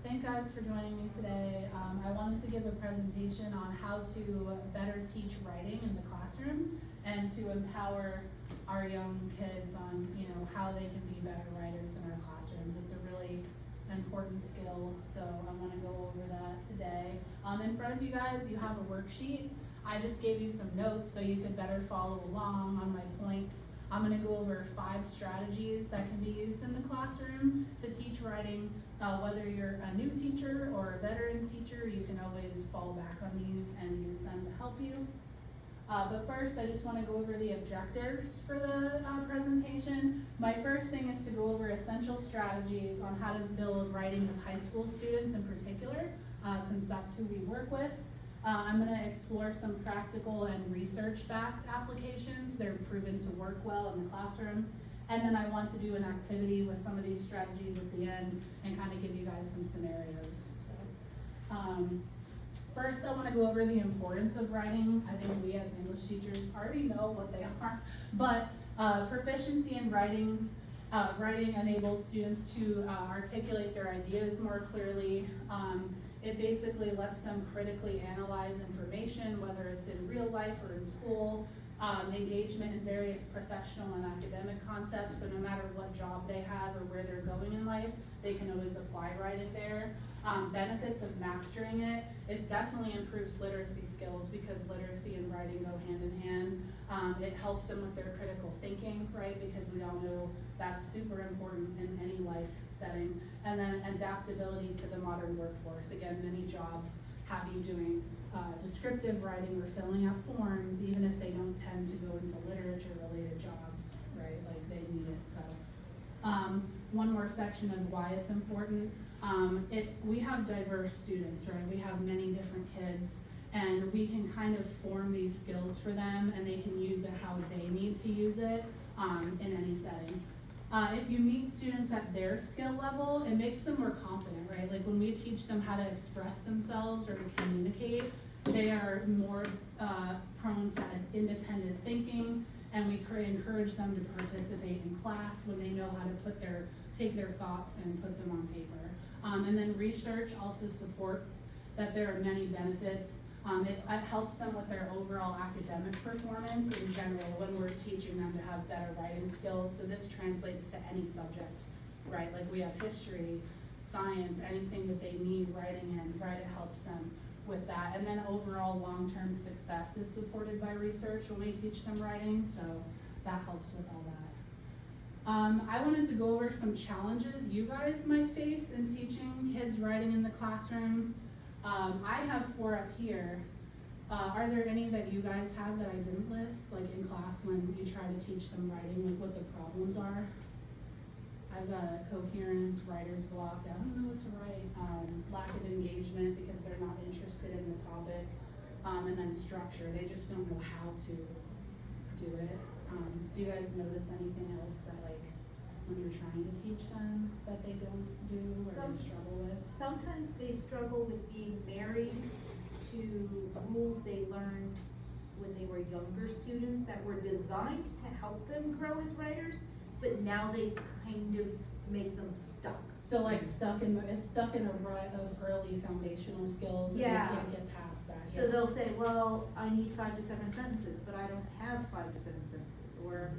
Thank guys for joining me today. I wanted to give a presentation on how to better teach writing in the classroom and to empower our young kids on, how they can be better writers in our classrooms. It's a really important skill, so I want to go over that today. In front of you guys, you have a worksheet. I just gave you some notes so you could better follow along on my points. I'm going to go over 5 strategies that can be used in the classroom to teach writing. Whether you're a new teacher or a veteran teacher, you can always fall back on these and use them to help you. But first, I just want to go over the objectives for the presentation. My first thing is to go over essential strategies on how to build writing with high school students in particular, since that's who we work with. I'm going to explore some practical and research-backed applications. They're proven to work well in the classroom. And then I want to do an activity with some of these strategies at the end and kind of give you guys some scenarios. First, I want to go over the importance of writing. I think we as English teachers already know what they are, but proficiency in writing enables students to articulate their ideas more clearly. It basically lets them critically analyze information, whether it's in real life or in school, engagement in various professional and academic concepts, so no matter what job they have or where they're going in life, they can always apply writing there. Benefits of mastering it is definitely improves literacy skills because literacy and writing go hand in hand. It helps them with their critical thinking, right? Because we all know that's super important in any life setting. And then adaptability to the modern workforce. Again, many jobs have you doing descriptive writing or filling out forms, even if they don't tend to go into literature-related jobs, right? Like they need it. So, one more section of why it's important. We have diverse students, right? We have many different kids, and we can kind of form these skills for them, and they can use it how they need to use it in any setting. If you meet students at their skill level, it makes them more confident, right? Like when we teach them how to express themselves or to communicate, they are more prone to independent thinking, and we encourage them to participate in class when they know how to take their thoughts and put them on paper. And then research also supports that there are many benefits. It helps them with their overall academic performance in general when we're teaching them to have better writing skills. So this translates to any subject, right? Like we have history, science, anything that they need writing in, right? It helps them with that. And then overall long-term success is supported by research when we teach them writing, so that helps with all that. I wanted to go over some challenges you guys might face in teaching kids writing in the classroom. I have 4 up here. Are there any that you guys have that I didn't list, like in class when you try to teach them writing, like what the problems are? I've got coherence, writer's block, I don't know what to write, lack of engagement because they're not interested in the topic, and then structure, they just don't know how to do it. Do you guys notice anything else that like when you're trying to teach them that they don't do or they struggle with? Sometimes they struggle with being married to rules they learned when they were younger students that were designed to help them grow as writers, but now they kind of make them stuck. So like stuck in a rut of early foundational skills and Yeah. they can't get past that. So they'll say, well, I need 5 to 7 sentences, but I don't have 5 to 7 sentences. Or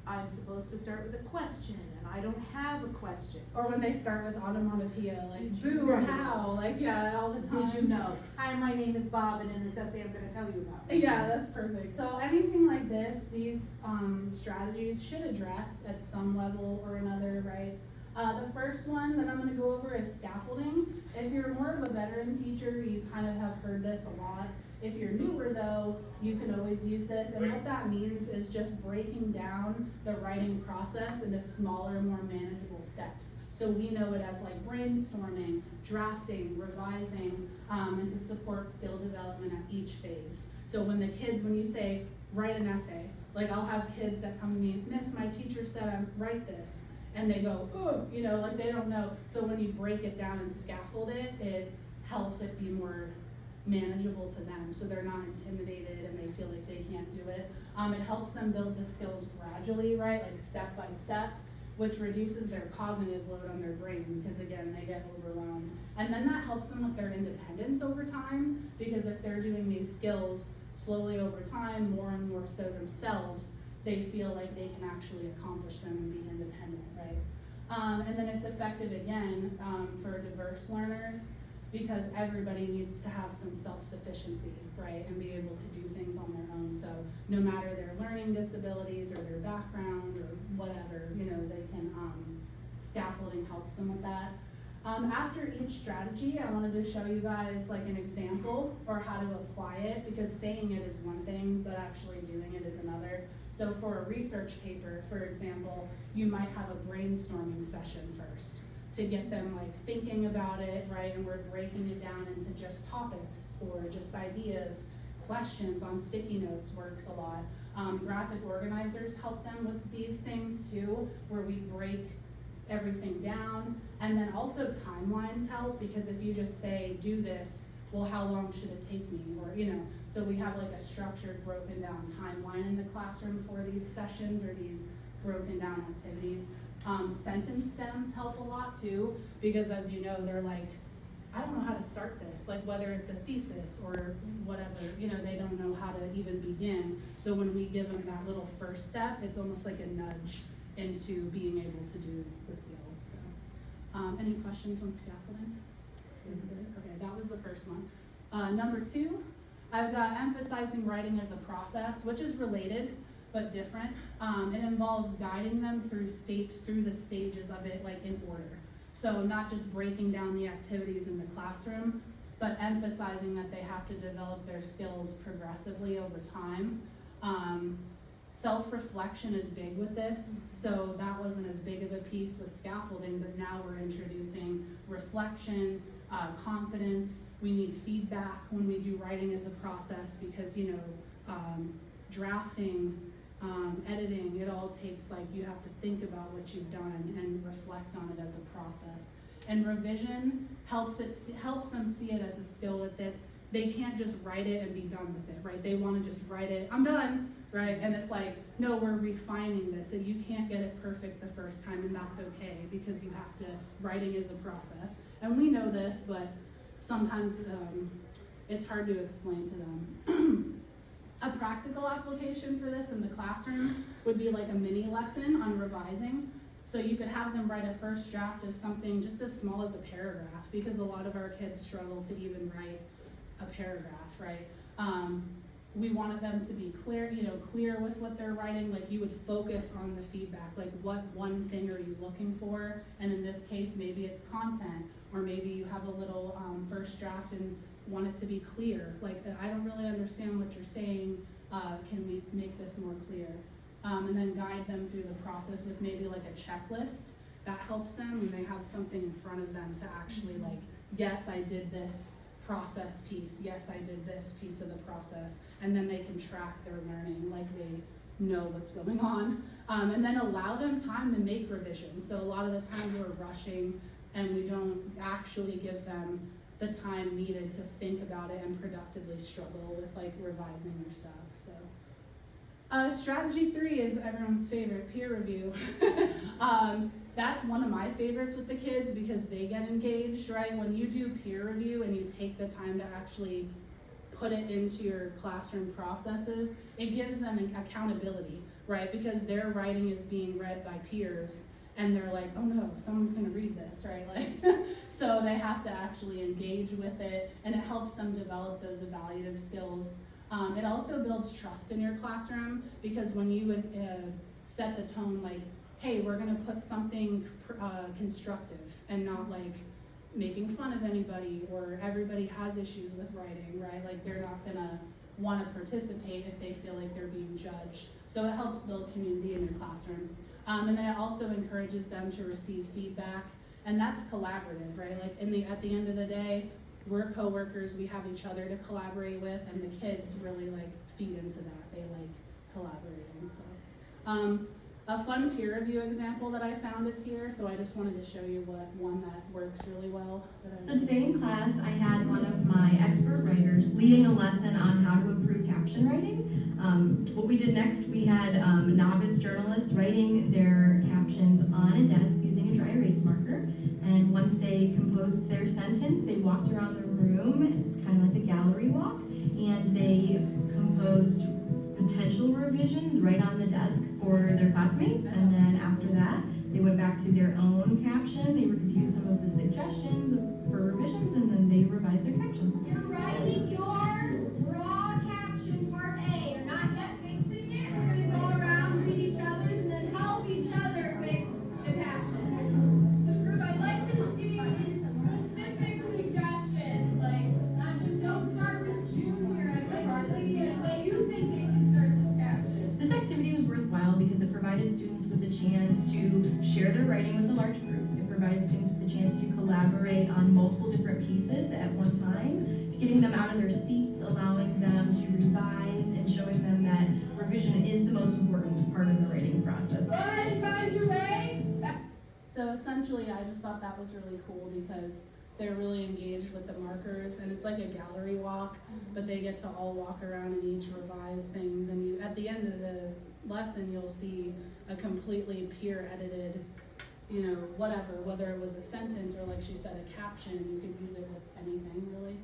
I'm supposed to start with a question and I don't have a question. Or when they start with onomatopoeia, like boo, Right. how, like all the time. Did you know? Hi, my name is Bob, and in this essay I'm going to tell you about. Yeah, that's perfect. So anything like this, these strategies should address at some level or another, right? The first one that I'm going to go over is scaffolding. If you're more of a veteran teacher, you kind of have heard this a lot. If you're newer though, you can always use this, and what that means is just breaking down the writing process into smaller, more manageable steps. So we know it as like brainstorming, drafting, revising, and to support skill development at each phase. So when you say write an essay, like I'll have kids that come to me, Miss, my teacher said I write this, and they go, oh, like they don't know. So when you break it down and scaffold it, it helps it be more manageable to them, so they're not intimidated and they feel like they can't do it. It helps them build the skills gradually, right? Like step by step. which reduces their cognitive load on their brain because again, they get overwhelmed. And then that helps them with their independence over time, because if they're doing these skills slowly over time, more and more so themselves, they feel like they can actually accomplish them and be independent, right? And then it's effective again for diverse learners, because everybody needs to have some self-sufficiency, right, and be able to do things on their own. So no matter their learning disabilities or their background or whatever, you know, they can, scaffolding helps them with that. After each strategy, I wanted to show you guys like an example or how to apply it, because saying it is one thing, but actually doing it is another. So for a research paper, for example, you might have a brainstorming session first to get them like thinking about it, right? And we're breaking it down into just topics or just ideas. Questions on sticky notes works a lot. Graphic organizers help them with these things too, where we break everything down. And then also timelines help, because if you just say, do this, well, how long should it take me? Or, you know, so we have like a structured, broken down timeline in the classroom for these sessions or these broken down activities. Sentence stems help a lot too, because as you know, they're like, I don't know how to start this, like whether it's a thesis or whatever, you know, they don't know how to even begin. So when we give them that little first step, it's almost like a nudge into being able to do the skill. So, any questions on scaffolding? That's good. Okay, that was the first one. Number 2, I've got emphasizing writing as a process, which is related but different. It involves guiding them through the stages of it, like in order. So not just breaking down the activities in the classroom, but emphasizing that they have to develop their skills progressively over time. Self-reflection is big with this, so that wasn't as big of a piece with scaffolding, but now we're introducing reflection, confidence. We need feedback when we do writing as a process, because, you know, drafting, editing, it all takes, like, you have to think about what you've done and reflect on it as a process. And revision helps them see it as a skill that they can't just write it and be done with it, right? They want to just write it, I'm done, right? And it's like, no, we're refining this, and you can't get it perfect the first time, and that's okay, because you have to, writing is a process. And we know this, but sometimes it's hard to explain to them. A practical application for this in the classroom would be like a mini lesson on revising. So you could have them write a first draft of something just as small as a paragraph, because a lot of our kids struggle to even write a paragraph, right? We wanted them to be clear with what they're writing. Like, you would focus on the feedback, like what one thing are you looking for? And in this case, maybe it's content, or maybe you have a little first draft and want it to be clear. Like, I don't really understand what you're saying. Can we make this more clear? And then guide them through the process with maybe like a checklist that helps them, and they have something in front of them to actually like, yes, I did this process piece, yes, I did this piece of the process, and then they can track their learning, like they know what's going on. And then allow them time to make revisions. So a lot of the time we're rushing and we don't actually give them the time needed to think about it and productively struggle with like revising their stuff. So strategy 3 is everyone's favorite, peer review. That's one of my favorites with the kids, because they get engaged, right? When you do peer review and you take the time to actually put it into your classroom processes, it gives them accountability, right? Because their writing is being read by peers, and they're like, oh no, someone's gonna read this, right? Like, so they have to actually engage with it, and it helps them develop those evaluative skills. It also builds trust in your classroom, because when you would set the tone, like, hey, we're gonna put something constructive and not like making fun of anybody, or everybody has issues with writing, right? Like, they're not gonna wanna participate if they feel like they're being judged. So it helps build community in your classroom. And then it also encourages them to receive feedback, and that's collaborative, right? Like, at the end of the day, we're coworkers, we have each other to collaborate with, and the kids really like feed into that. They like collaborating. So a fun peer review example that I found is here, so I just wanted to show you one that works really well. So today in class, I had one of my expert writers leading a lesson on how to improve caption writing. What we did next, we had novice journalists writing their captions on a desk using a dry erase marker. And once they composed their sentence, they walked around the room, kind of like a gallery walk, and they composed potential revisions right on the desk for their classmates. And then after that, they went back to their own caption. They reviewed some of the suggestions for revisions, and then they revised their captions. You're writing your raw caption part A. You're not yet fixing it. We're going to go around, read each other's, and then help each other fix the caption. So group, I'd like to see specific suggestions, like not just don't start with junior. I'd like to see a way you think they can start this caption. This activity was worthwhile because it provided students with a chance to share their writing with a large group. It provided students with a chance to collaborate on multiple different pieces at one time, getting them out of their seats, allowing them to revise, and showing them that revision is the most important part of the writing process. Go ahead and find your way. So essentially, I just thought that was really cool because they're really engaged with the markers, and it's like a gallery walk, but they get to all walk around and each revise things, and you, at the end of the lesson, you'll see a completely peer-edited, you know, whatever, whether it was a sentence or, like she said, a caption. You could use it with anything, really.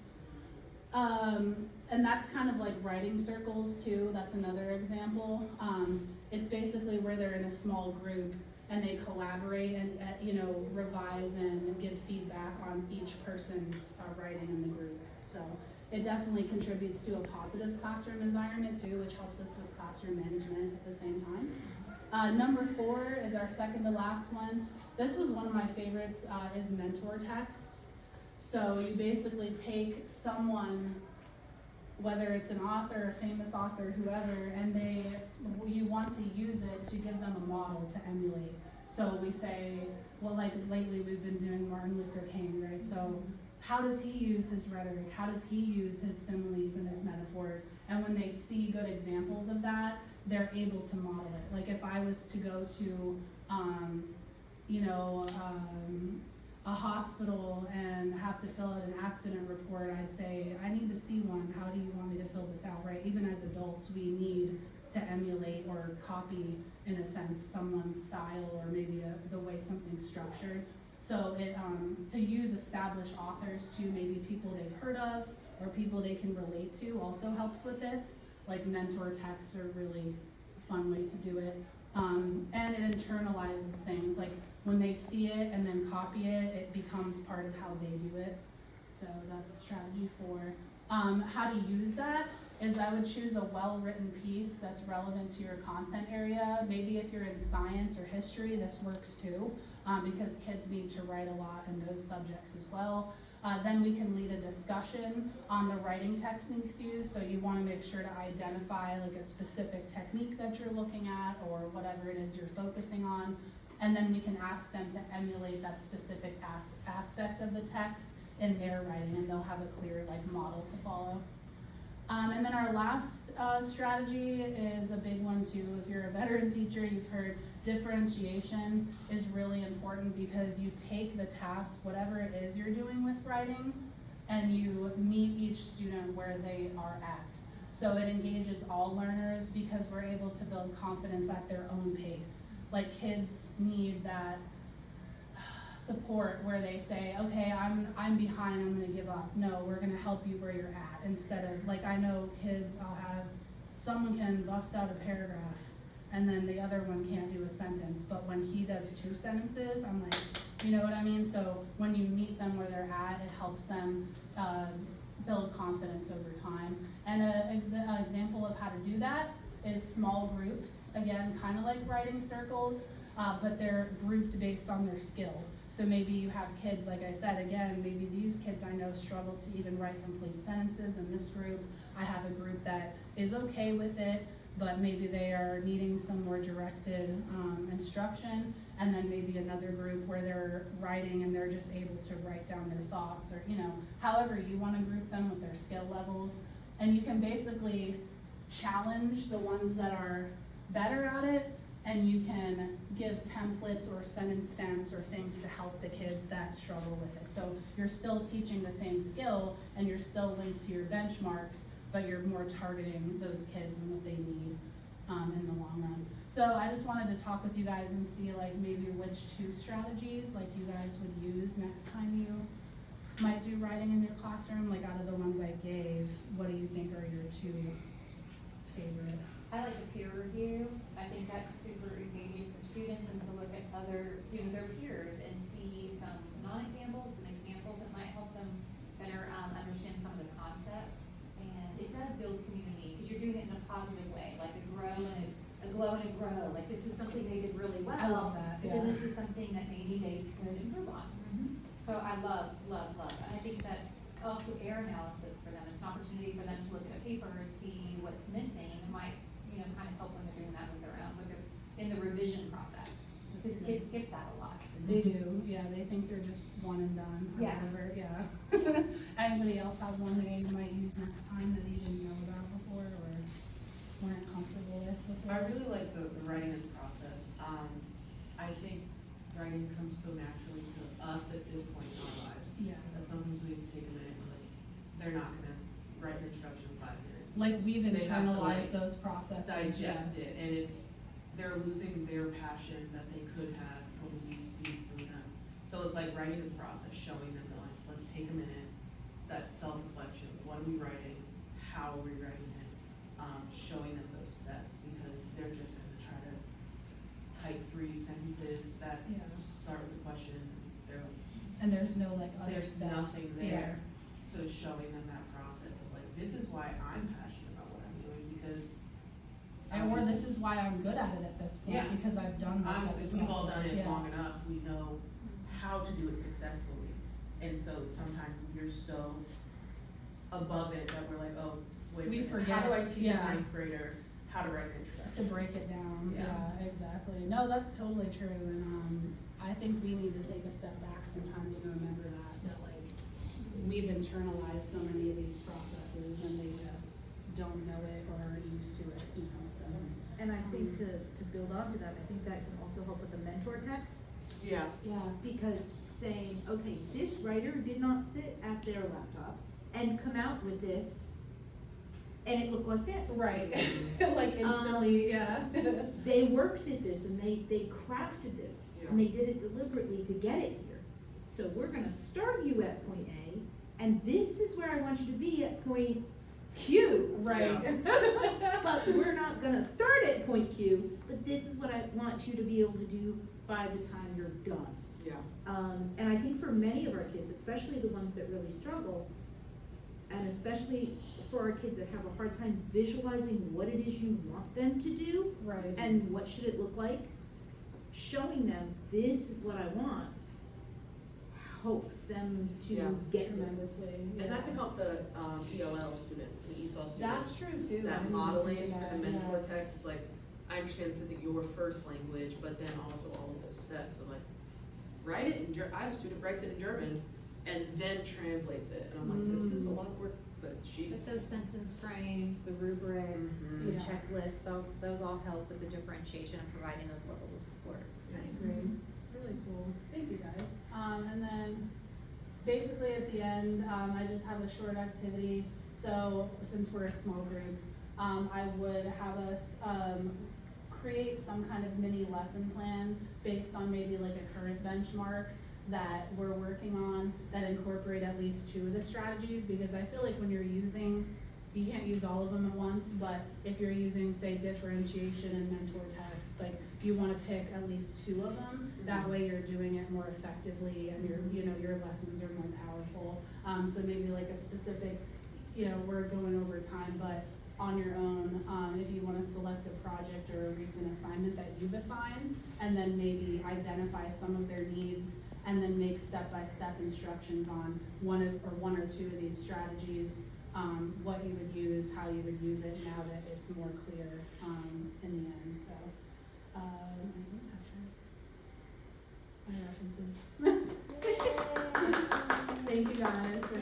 And that's kind of like writing circles too. That's another example. It's basically where they're in a small group and they collaborate and, you know, revise and give feedback on each person's writing in the group. So it definitely contributes to a positive classroom environment too, which helps us with classroom management at the same time. Number 4 is our second to last one. This was one of my favorites, is mentor texts. So you basically take someone, whether it's an author, a famous author, whoever, and you want to use it to give them a model to emulate. So we say, well, like lately we've been doing Martin Luther King, right? So how does he use his rhetoric? How does he use his similes and his metaphors? And when they see good examples of that, they're able to model it. Like if I was to go to, a hospital and have to fill out an accident report, I'd say, I need to see one. How do you want me to fill this out, right? Even as adults, we need to emulate or copy, in a sense, someone's style or maybe the way something's structured. So to use established authors to maybe people they've heard of or people they can relate to also helps with this. Like mentor texts are really a fun way to do it. And it internalizes things. Like when they see it and then copy it, it becomes part of how they do it. So that's strategy 4. How to use that is I would choose a well-written piece that's relevant to your content area. Maybe if you're in science or history, this works too, because kids need to write a lot in those subjects as well. Then we can lead a discussion on the writing techniques used. So you want to make sure to identify like a specific technique that you're looking at or whatever it is you're focusing on. And then we can ask them to emulate that specific aspect of the text in their writing, and they'll have a clear like model to follow. And then our last strategy is a big one too. If you're a veteran teacher, you've heard differentiation is really important because you take the task, whatever it is you're doing with writing, and you meet each student where they are at. So it engages all learners because we're able to build confidence at their own pace. Like kids need that support where they say, okay, I'm behind, I'm gonna give up. No, we're gonna help you where you're at. Instead of, like I know kids, someone can bust out a paragraph and then the other one can't do a sentence, but when he does 2 sentences, I'm like, you know what I mean? So when you meet them where they're at, it helps them build confidence over time. And an example of how to do that is small groups, again, kind of like writing circles, but they're grouped based on their skill. So maybe you have kids, like I said, again, maybe these kids I know struggle to even write complete sentences in this group. I have a group that is okay with it, but maybe they are needing some more directed instruction. And then maybe another group where they're writing and they're just able to write down their thoughts, or, you know, however you want to group them with their skill levels. And you can basically challenge the ones that are better at it, and you can give templates or sentence stems or things to help the kids that struggle with it. So you're still teaching the same skill and you're still linked to your benchmarks, but you're more targeting those kids and what they need, in the long run. So I just wanted to talk with you guys and see like maybe which 2 strategies like you guys would use next time you might do writing in your classroom. Like out of the ones I gave, what do you think are your 2 favorite? I like the peer review. I think that's super engaging for students and to look at other, their peers and see some non-examples, some examples that might help them better understand some of the concepts. And it does build community because you're doing it in a positive way, like a grow and a glow and a grow. Like this is something they did really well. I love that, But yeah. then this is something that maybe they could improve on. So I love. And I think that's also error analysis for them. It's an opportunity for them to look at a paper and see what's missing. It might, kind of help when they're doing that with their own, in the revision process. Because kids skip that a lot. They do, yeah, they think they're just one and done, or Yeah. whatever, yeah. Anybody else have one that you might use next time that you didn't know about before, or weren't comfortable with before? I really like the writing as a process. I think writing comes so naturally to us at this point in our lives Yeah, that sometimes we need to take a minute and like, they're not gonna write an introduction in 5 minutes. like we've They have to, internalized like, those processes, Digest it, and they're losing their passion that they could have when we speak through them. So it's like writing is a process, showing them that like, let's take a minute. It's that self-reflection. What are we writing? How are we writing it? Showing them those steps because they're just gonna try to type 3 sentences that Yeah. start with a question. They're and there's no like other there's steps. nothing there. So showing them that process of like, this is why I'm passionate about what I'm doing because. And or this is why I'm good at it at this point, Yeah. because I've done this Honestly, as a we've all done process, it yeah. long enough, we know how to do it successfully. And so sometimes we're so above it that we're like, oh, wait a We minute, how do I forget, teach yeah. a 9th grader how to write an To introduction? break it down, Yeah. yeah, exactly. No, that's totally true, and, I think we need to take a step back sometimes and remember that like, we've internalized so many of these processes and they just don't know it or aren't used to it, so. And I think to build on to that, I think that can also help with the mentor texts. Yeah. Yeah, Because saying, okay, this writer did not sit at their laptop and come out with this, and it looked like this. right, like instantly, yeah. They worked at this and they crafted this, and they did it deliberately to get it here. So we're gonna start you at point A, and this is where I want you to be at point Q. Right. But we're not gonna start at point Q, but this is what I want you to be able to do by the time you're done. Yeah. And I think for many of our kids, especially the ones that really struggle, and especially for our kids that have a hard time visualizing what it is you want them to do, Right. and what should it look like, showing them this is what I want helps them to Yeah. get there. Tremendously, yeah. And that can help the ELL students, the ESOL students. That's true too. I didn't That even modeling think of for that, the mentor yeah. text, it's like, I understand this isn't your first language, but then also all of those steps of like, write it in I have a student writes it in German and then translates it, and I'm like, this is a lot of work, but she. But those sentence frames, the rubrics, the Yeah. checklists, those all help with the differentiation and providing those levels of support. I agree. Really cool. Thank you guys. And then basically at the end, I just have a short activity. So since we're a small group, I would have us create some kind of mini lesson plan based on maybe like a current benchmark that we're working on that incorporate at least 2 of the strategies, because I feel like when you're using, you can't use all of them at once, but if you're using, say, differentiation and mentor text, like, you wanna pick at least 2 of them. That way you're doing it more effectively and your lessons are more powerful. So maybe like a specific, we're going over time, but on your own, if you wanna select a project or a recent assignment that you've assigned, and then maybe identify some of their needs, and then make step-by-step instructions on one or 2 of these strategies, what you would use, how you would use it, now that it's more clear, in the end, so. I think that's it. My references. Thank you guys for